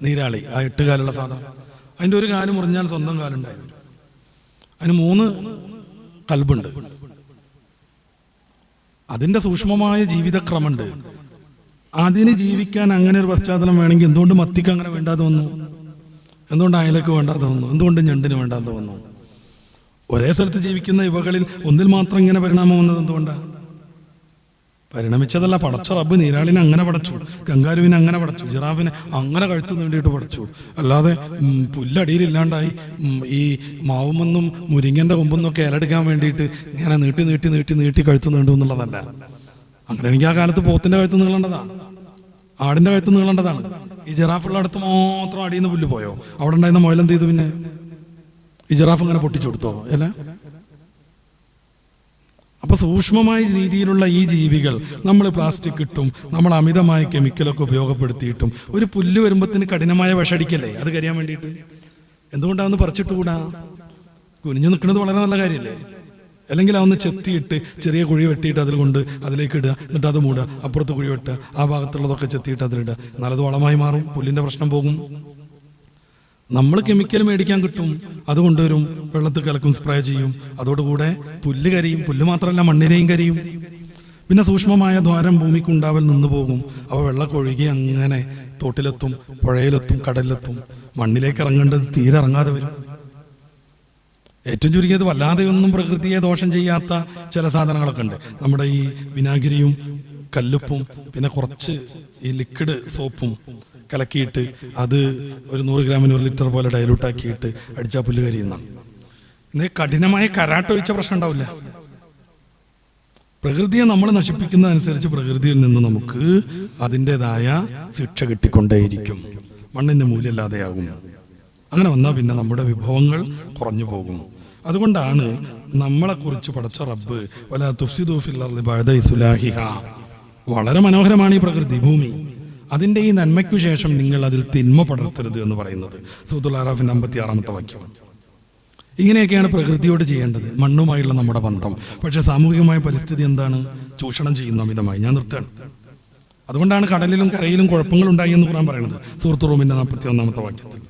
നീരാളി, ആ 8 കാലുള്ള സാധനം. അതിൻ്റെ ഒരു കാല് മുറിഞ്ഞാൽ സ്വന്തം കാലുണ്ടായി വരും. അതിന് 3 കൽബുണ്ട്. അതിൻ്റെ സൂക്ഷ്മമായ ജീവിതക്രമമുണ്ട്. അതിന് ജീവിക്കാൻ അങ്ങനെ ഒരു പശ്ചാത്തലം വേണമെങ്കിൽ എന്തുകൊണ്ട് മത്തിക്ക് അങ്ങനെ വേണ്ടാതെ വന്നു? എന്തുകൊണ്ട് അയലക്ക് വേണ്ടാതെ വന്നു? എന്തുകൊണ്ട് ഞണ്ടിന് വേണ്ടാതെ വന്നു? ഒരേ സ്ഥലത്ത് ജീവിക്കുന്ന ഇവകളിൽ ഒന്നിൽ മാത്രം ഇങ്ങനെ പരിണാമം വന്നത് എന്തുകൊണ്ടാണ്? പരിണമിച്ചതല്ല, പടച്ച റബ്ബ് നീരാളിനെ അങ്ങനെ പടച്ചു, ഗംഗാരുവിനെ അങ്ങനെ പടച്ചു, ജിറാഫിനെ അങ്ങനെ കഴുത്ത് നീണ്ടിയിട്ട് പടച്ചു. അല്ലാതെ പുല്ലടിയിലില്ലാണ്ടായി ഈ മാവുമെന്നും മുരിങ്ങൻ്റെ കൊമ്പെന്നൊക്കെ ഇലടുക്കാൻ വേണ്ടിയിട്ട് ഇങ്ങനെ നീട്ടി നീട്ടി നീട്ടി നീട്ടി കഴുത്ത് നീണ്ടു എന്നുള്ളതല്ല. അങ്ങനെയാണെങ്കിൽ ആ കാലത്ത് പോത്തിൻ്റെ കഴുത്ത് നീളേണ്ടതാണ്, ആടിൻ്റെ കഴുത്ത് നീളേണ്ടതാണ്. ഈ ജിറാഫുള്ള അടുത്ത് മാത്രം അടിയിൽ നിന്ന് പുല്ല് പോയോ? അവിടെ ഉണ്ടായിരുന്ന മുയലെന്ത് ചെയ്തു? പിന്നെ ഈ ജിറാഫ് ഇങ്ങനെ പൊട്ടിച്ചു കൊടുത്തോ? അല്ല. അപ്പൊ സൂക്ഷ്മമായ രീതിയിലുള്ള ഈ ജീവികൾ, നമ്മൾ പ്ലാസ്റ്റിക് ഇട്ടും നമ്മൾ അമിതമായ കെമിക്കലൊക്കെ ഉപയോഗപ്പെടുത്തിയിട്ടും ഒരു പുല്ല് വരുമ്പത്തിന് കഠിനമായ വിഷടിക്കല്ലേ അത് കരിയാൻ വേണ്ടിയിട്ട്? എന്തുകൊണ്ടാന്ന് പറിച്ചിട്ടുകൂടാ? കുനിഞ്ഞു നിൽക്കുന്നത് വളരെ നല്ല കാര്യമല്ലേ? അല്ലെങ്കിൽ അതൊന്ന് ചെത്തിയിട്ട് ചെറിയ കുഴി വെട്ടിയിട്ട് അതിൽ കൊണ്ട് അതിലേക്ക് ഇടുക, എന്നിട്ട് അത് മൂടുക, അപ്പുറത്ത് കുഴി വെട്ടുക, ആ ഭാഗത്തുള്ളതൊക്കെ ചെത്തിയിട്ട് അതിലിടുക. നല്ലത് വളമായി മാറും, പുല്ലിന്റെ പ്രശ്നം പോകും. നമ്മൾ കെമിക്കൽ മേടിക്കാൻ കിട്ടും, അത് കൊണ്ടുവരും, വെള്ളത്തിൽ കലക്കും, സ്പ്രേ ചെയ്യും, അതോടുകൂടെ പുല്ല് കരിയും. പുല്ല് മാത്രമല്ല, മണ്ണിനെയും കരിയും. പിന്നെ സൂക്ഷ്മമായ ദ്വാരം ഭൂമിക്കുണ്ടാവൽ നിന്നു പോകും. അവ വെള്ളം ഒഴുകി അങ്ങനെ തോട്ടിലെത്തും, പുഴയിലെത്തും, കടലിലെത്തും. മണ്ണിലേക്ക് ഇറങ്ങേണ്ടത് തീരെ ഇറങ്ങാതെ വരും. ഏറ്റവും ചുരുങ്ങിയത് വല്ലാതെയൊന്നും പ്രകൃതിയെ ദോഷം ചെയ്യാത്ത ചില സാധനങ്ങളൊക്കെ ഉണ്ട്. നമ്മുടെ ഈ വിനാഗിരിയും കല്ലുപ്പും പിന്നെ കുറച്ച് ഈ ലിക്വിഡ് സോപ്പും കലക്കിയിട്ട് അത് ഒരു 100 ഗ്രാമിന് 1 ലിറ്റർ പോലെ ഡയലൂട്ടാക്കിയിട്ട് അടിച്ചാൽ പുല്ല് കരിയുന്നതാണ്. ഇന്ന് കഠിനമായ കരാട്ടൊഴിച്ച പ്രശ്നം ഉണ്ടാവില്ല. പ്രകൃതിയെ നമ്മൾ നശിപ്പിക്കുന്നതനുസരിച്ച് പ്രകൃതിയിൽ നിന്ന് നമുക്ക് അതിൻ്റെതായ ശിക്ഷ കിട്ടിക്കൊണ്ടേയിരിക്കും. മണ്ണിൻ്റെ മൂല്യമില്ലാതെയാകും. അങ്ങനെ വന്നാൽ പിന്നെ നമ്മുടെ വിഭവങ്ങൾ കുറഞ്ഞു പോകും. അതുകൊണ്ടാണ് നമ്മളെക്കുറിച്ച് പടച്ച റബ്ബ് വലാ തുഫ്സിദൂ ഫിൽ അർളി ബഅദ ഇസ്ലാഹിഹാ, വളരെ മനോഹരമാണ് ഈ പ്രകൃതി, ഭൂമി. അതിൻ്റെ ഈ നന്മയ്ക്കു ശേഷം നിങ്ങൾ അതിൽ തിന്മ പടർത്തരുത് എന്ന് പറയുന്നത് സൂറത്തുൽ അറാഫിന്റെ 56-ാമത്തെ വാക്യമാണ്. ഇങ്ങനെയൊക്കെയാണ് പ്രകൃതിയോട് ചെയ്യേണ്ടത്, മണ്ണുമായുള്ള നമ്മുടെ ബന്ധം. പക്ഷെ സാമൂഹികമായ പരിസ്ഥിതി എന്താണ്? ചൂഷണം ചെയ്യുന്നു അമിതമായി. ഞാൻ നിർത്തുകയാണ്. അതുകൊണ്ടാണ് കടലിലും കരയിലും കുഴപ്പങ്ങൾ ഉണ്ടായി എന്ന് ഖുർആൻ പറയുന്നത് സൂറത്തുൽ റൂമിന്റെ 41-ാമത്തെ വാക്യത്തിൽ.